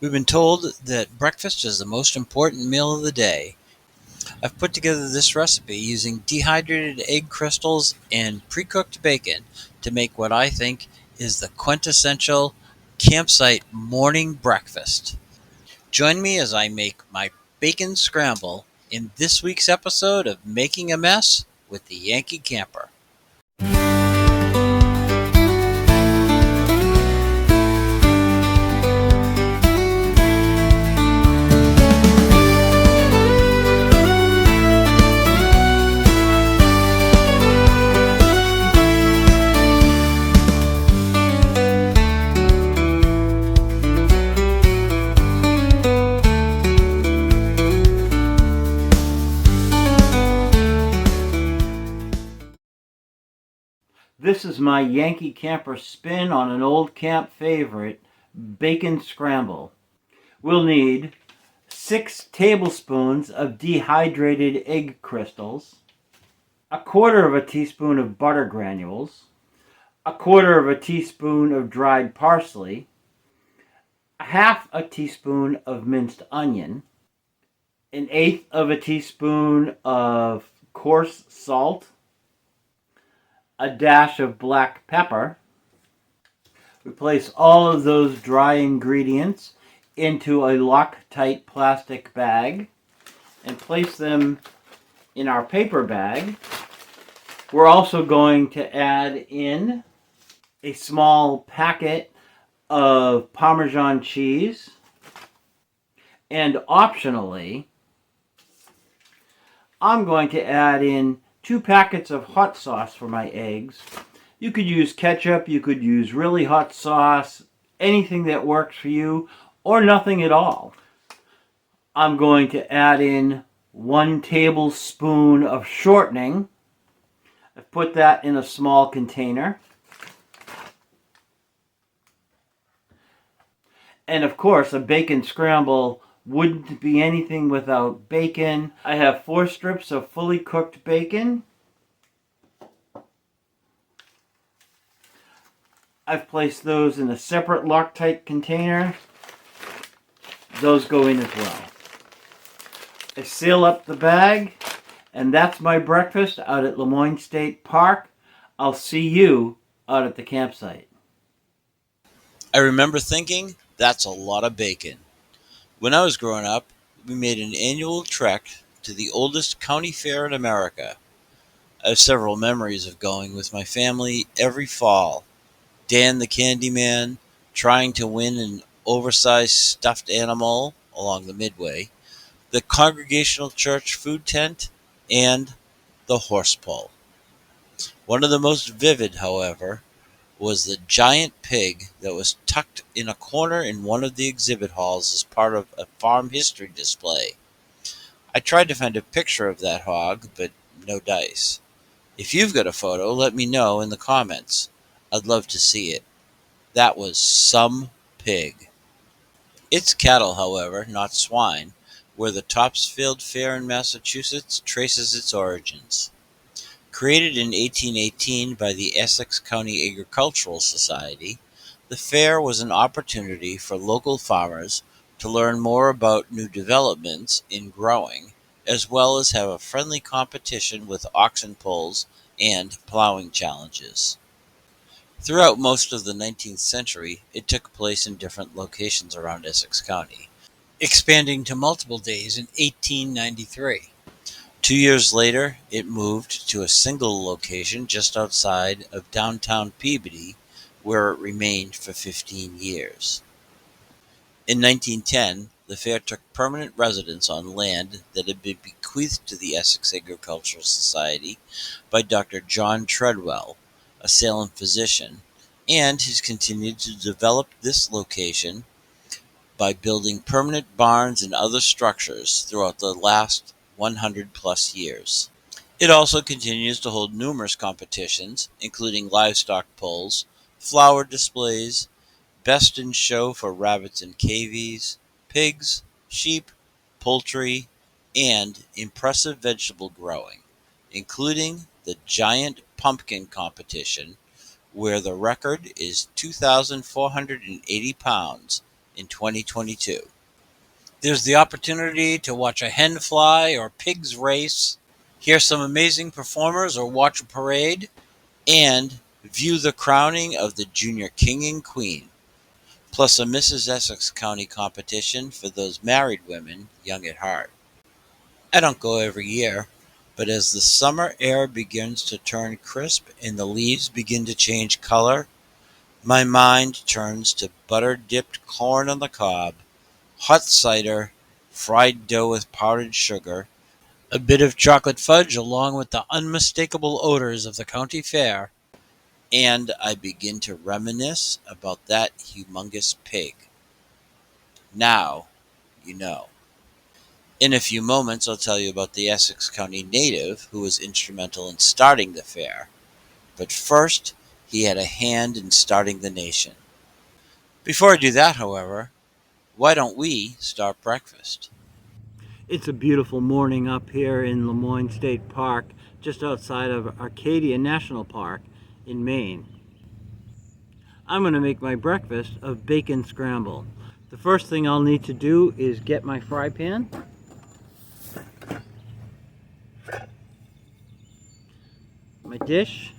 We've been told that breakfast is the most important meal of the day. I've put together this recipe using dehydrated egg crystals and pre-cooked bacon to make what I think is the quintessential campsite morning breakfast. Join me as I make my bacon scramble in this week's episode of Making a Mess with the Yankee Camper. This is my Yankee Camper spin on an old camp favorite, bacon scramble. We'll need 6 tablespoons of dehydrated egg crystals, a quarter of a teaspoon of butter granules, a quarter of a teaspoon of dried parsley, a half a teaspoon of minced onion, an eighth of a teaspoon of coarse salt, a dash of black pepper. We place all of those dry ingredients into a Loctite plastic bag and place them in our paper bag. We're also going to add in a small packet of Parmesan cheese, and optionally, I'm going to add in 2 packets of hot sauce for my eggs. You could use ketchup, you could use really hot sauce, anything that works for you, or nothing at all. I'm going to add in 1 tablespoon of shortening. I've put that in a small container. And of course, a bacon scramble wouldn't be anything without bacon. I have 4 strips of fully cooked bacon. I've placed those in a separate Loctite container. Those go in as well. I seal up the bag, and that's my breakfast out at Lemoyne State Park. I'll see you out at the campsite. I remember thinking, that's a lot of bacon. When I was growing up, we made an annual trek to the oldest county fair in America. I have several memories of going with my family every fall. Dan the Candyman trying to win an oversized stuffed animal along the midway, the Congregational Church food tent, and the horse pull. One of the most vivid, however, was the giant pig that was tucked in a corner in one of the exhibit halls as part of a farm history display. I tried to find a picture of that hog, but no dice. If you've got a photo, let me know in the comments. I'd love to see it. That was some pig. It's cattle, however, not swine, where the Topsfield Fair in Massachusetts traces its origins. Created in 1818 by the Essex County Agricultural Society, the fair was an opportunity for local farmers to learn more about new developments in growing, as well as have a friendly competition with oxen pulls and plowing challenges. Throughout most of the 19th century, it took place in different locations around Essex County, expanding to multiple days in 1893. 2 years later, it moved to a single location just outside of downtown Peabody, where it remained for 15 years. In 1910, the fair took permanent residence on land that had been bequeathed to the Essex Agricultural Society by Dr. John Treadwell, a Salem physician, and has continued to develop this location by building permanent barns and other structures throughout the last 100 plus years. It also continues to hold numerous competitions, including livestock pulls, flower displays, best in show for rabbits and cavies, pigs, sheep, poultry, and impressive vegetable growing, including the giant pumpkin competition, where the record is 2,480 pounds in 2022. There's the opportunity to watch a hen fly or pigs race, hear some amazing performers or watch a parade, and view the crowning of the junior king and queen, plus a Mrs. Essex County competition for those married women young at heart. I don't go every year, but as the summer air begins to turn crisp and the leaves begin to change color, my mind turns to butter-dipped corn on the cob, hot cider, fried dough with powdered sugar, a bit of chocolate fudge along with the unmistakable odors of the county fair, and I begin to reminisce about that humongous pig. Now, you know. In a few moments, I'll tell you about the Essex County native who was instrumental in starting the fair, but first, he had a hand in starting the nation. Before I do that, however, why don't we start breakfast? It's a beautiful morning up here in Lemoyne State Park, just outside of Arcadia National Park in Maine. I'm going to make my breakfast of bacon scramble. The first thing I'll need to do is get my fry pan, my dish.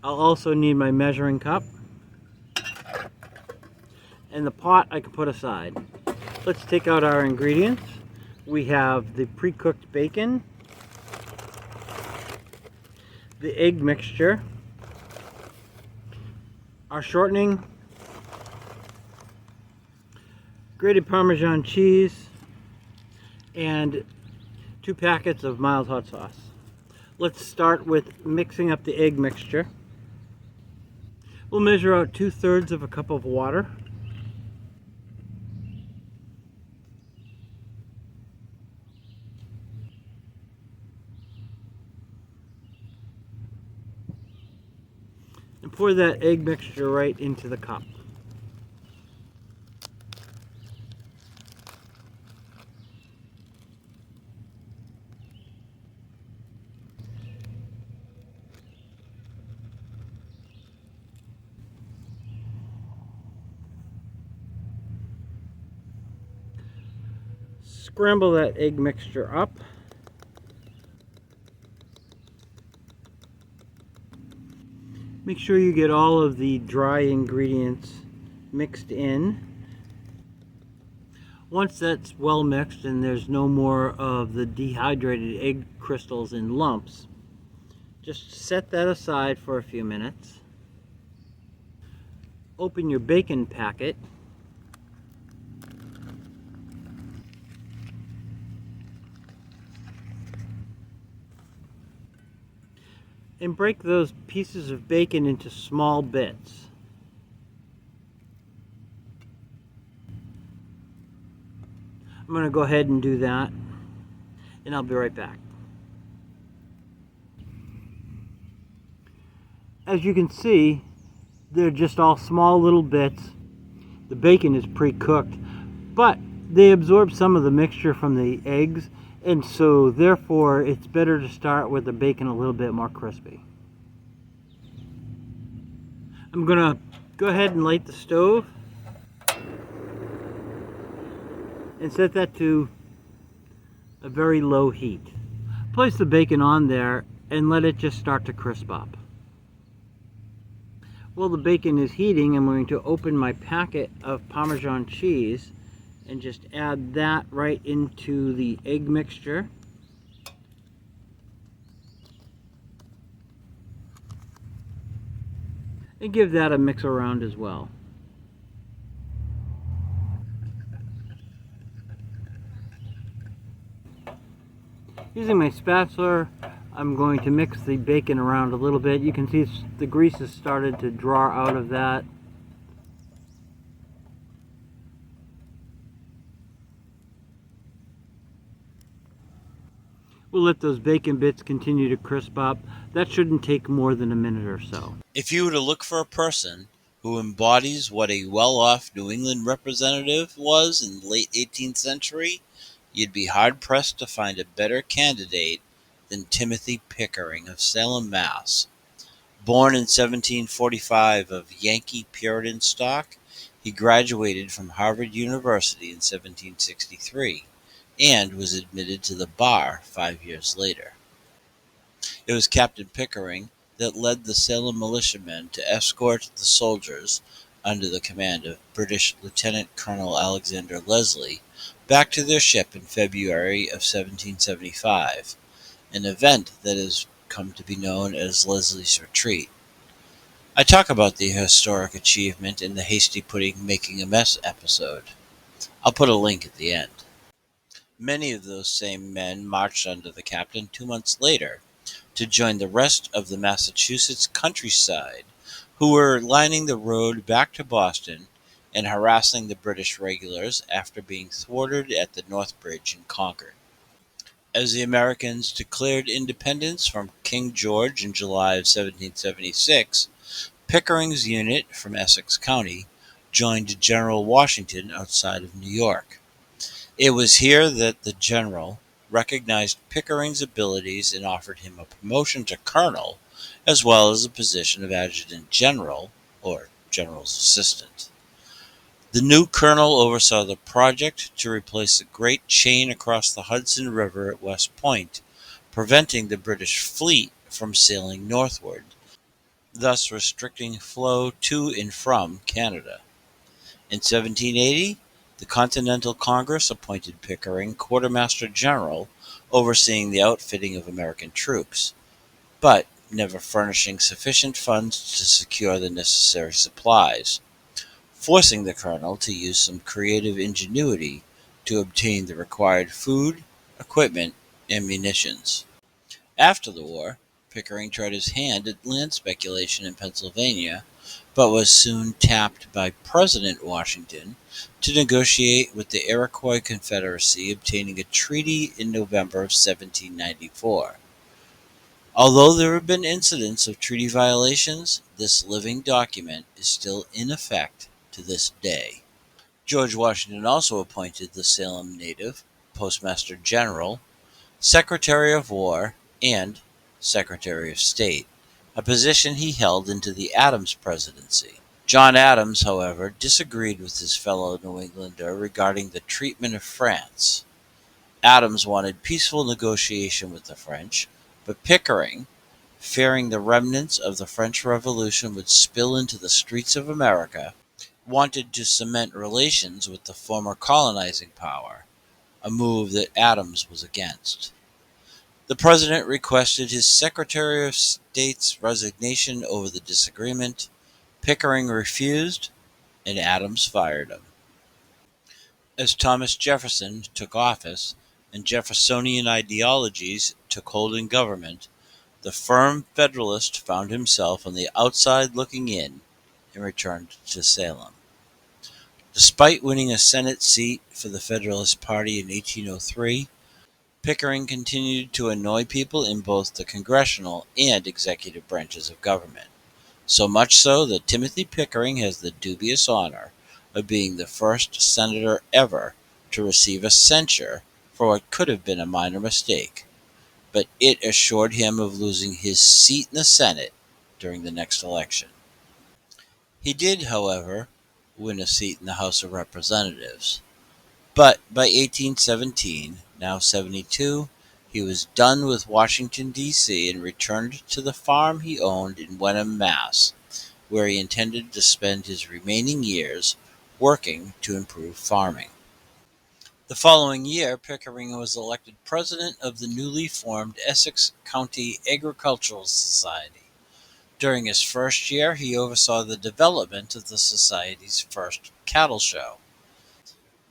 I'll also need my measuring cup, and the pot I can put aside. Let's take out our ingredients. We have the pre-cooked bacon, the egg mixture, our shortening, grated Parmesan cheese, and 2 packets of mild hot sauce. Let's start with mixing up the egg mixture. We'll measure out 2/3 of a cup of water. And pour that egg mixture right into the cup. Scramble that egg mixture up. Make sure you get all of the dry ingredients mixed in. Once that's well mixed and there's no more of the dehydrated egg crystals in lumps, just set that aside for a few minutes. Open your bacon packet. And break those pieces of bacon into small bits. I'm going to go ahead and do that, and I'll be right back. As you can see, they're just all small little bits. The bacon is pre-cooked, but they absorb some of the mixture from the eggs, and so therefore it's better to start with the bacon a little bit more crispy. I'm gonna go ahead and light the stove and set that to a very low heat. Place the bacon on there and let it just start to crisp up. While the bacon is heating, I'm going to open my packet of Parmesan cheese and just add that right into the egg mixture. And give that a mix around as well. Using my spatula, I'm going to mix the bacon around a little bit. You can see the grease has started to draw out of that. We'll let those bacon bits continue to crisp up. That shouldn't take more than a minute or so. If you were to look for a person who embodies what a well-off New England representative was in the late 18th century, you'd be hard-pressed to find a better candidate than Timothy Pickering of Salem, Mass. Born in 1745 of Yankee Puritan stock, He graduated from Harvard University in 1763 and was admitted to the bar 5 years later. It was Captain Pickering that led the Salem militiamen to escort the soldiers, under the command of British Lieutenant Colonel Alexander Leslie, back to their ship in February of 1775, an event that has come to be known as Leslie's Retreat. I talk about the historic achievement in the Hasty Pudding Making a Mess episode. I'll put a link at the end. Many of those same men marched under the captain 2 months later to join the rest of the Massachusetts countryside, who were lining the road back to Boston and harassing the British regulars after being thwarted at the North Bridge in Concord. As the Americans declared independence from King George in July of 1776, Pickering's unit from Essex County joined General Washington outside of New York. It was here that the general recognized Pickering's abilities and offered him a promotion to colonel, as well as a position of adjutant general, or general's assistant. The new colonel oversaw the project to replace the great chain across the Hudson River at West Point, preventing the British fleet from sailing northward, thus restricting flow to and from Canada. In 1780, the Continental Congress appointed Pickering Quartermaster General, overseeing the outfitting of American troops, but never furnishing sufficient funds to secure the necessary supplies, forcing the colonel to use some creative ingenuity to obtain the required food, equipment, and munitions. After the war, Pickering tried his hand at land speculation in Pennsylvania, but was soon tapped by President Washington to negotiate with the Iroquois Confederacy, obtaining a treaty in November of 1794. Although there have been incidents of treaty violations, this living document is still in effect to this day. George Washington also appointed the Salem native Postmaster General, Secretary of War, and Secretary of State, a position he held into the Adams presidency. John Adams, however, disagreed with his fellow New Englander regarding the treatment of France. Adams wanted peaceful negotiation with the French, but Pickering, fearing the remnants of the French Revolution would spill into the streets of America, wanted to cement relations with the former colonizing power, a move that Adams was against. The president requested his Secretary of State's resignation over the disagreement. Pickering refused, and Adams fired him. As Thomas Jefferson took office and Jeffersonian ideologies took hold in government, the firm Federalist found himself on the outside looking in and returned to Salem. Despite winning a Senate seat for the Federalist Party in 1803, Pickering continued to annoy people in both the congressional and executive branches of government. So much so that Timothy Pickering has the dubious honor of being the first senator ever to receive a censure for what could have been a minor mistake, but it assured him of losing his seat in the Senate during the next election. He did, however, win a seat in the House of Representatives, but by 1817, now 72, he was done with Washington, D.C., and returned to the farm he owned in Wenham, Mass., where he intended to spend his remaining years working to improve farming. The following year, Pickering was elected president of the newly formed Essex County Agricultural Society. During his first year, he oversaw the development of the society's first cattle show.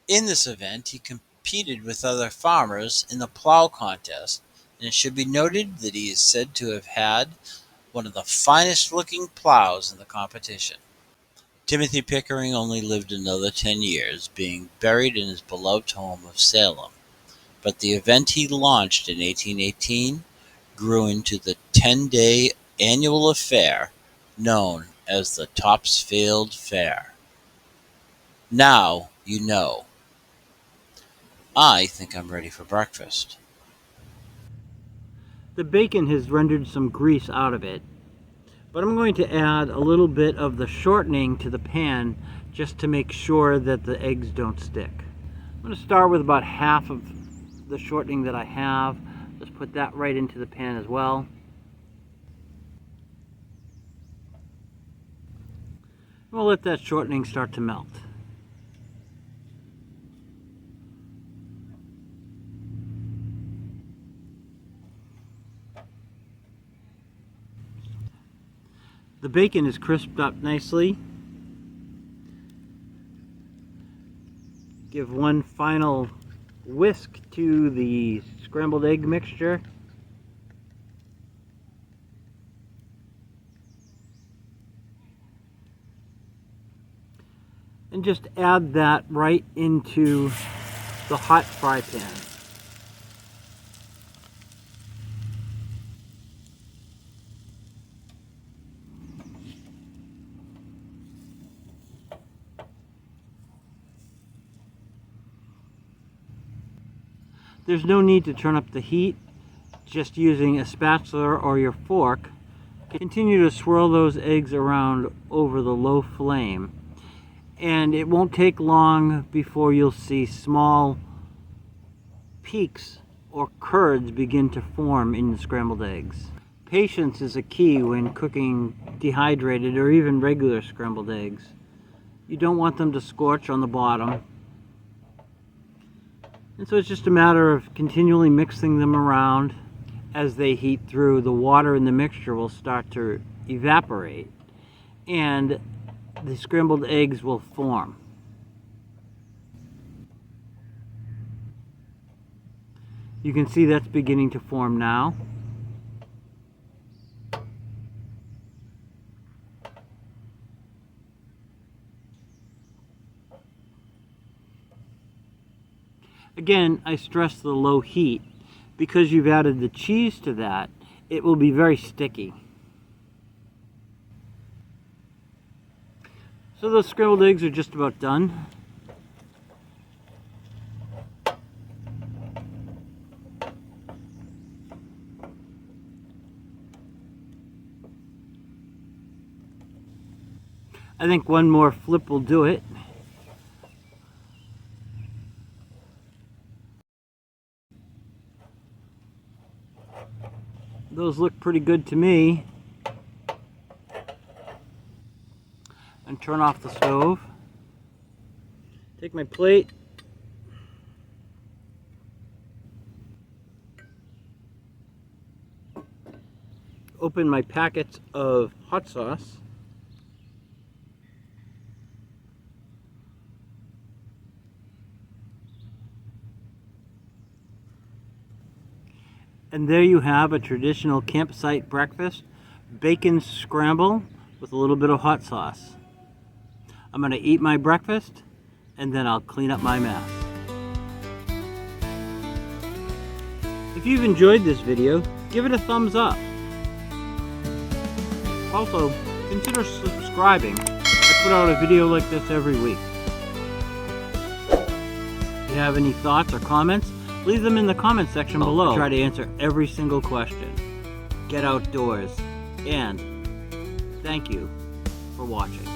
In this event, he competed with other farmers in the plow contest, and it should be noted that he is said to have had one of the finest looking plows in the competition. Timothy Pickering only lived another 10 years, being buried in his beloved home of Salem, but the event he launched in 1818 grew into the 10-day annual affair known as the Topsfield Fair. Now you know. I think I'm ready for breakfast. The bacon has rendered some grease out of it, but I'm going to add a little bit of the shortening to the pan just to make sure that the eggs don't stick. I'm going to start with about half of the shortening that I have. Just put that right into the pan as well. We'll let that shortening start to melt. The bacon is crisped up nicely. Give one final whisk to the scrambled egg mixture. And just add that right into the hot fry pan. There's no need to turn up the heat. Just using a spatula or your fork, continue to swirl those eggs around over the low flame. And it won't take long before you'll see small peaks or curds begin to form in the scrambled eggs. Patience is a key when cooking dehydrated or even regular scrambled eggs. You don't want them to scorch on the bottom. And so it's just a matter of continually mixing them around. As they heat through, the water in the mixture will start to evaporate and the scrambled eggs will form. You can see that's beginning to form now. Again, I stress the low heat because you've added the cheese to that. It will be very sticky. So those scrambled eggs are just about done. I think one more flip will do it. Those look pretty good to me. And turn off the stove. Take my plate. Open my packets of hot sauce. And there you have a traditional campsite breakfast, bacon scramble with a little bit of hot sauce. I'm going to eat my breakfast and then I'll clean up my mess. If you've enjoyed this video, give it a thumbs up. Also, consider subscribing. I put out a video like this every week. If you have any thoughts or comments, leave them in the comment section below. I try to answer every single question. Get outdoors, and thank you for watching.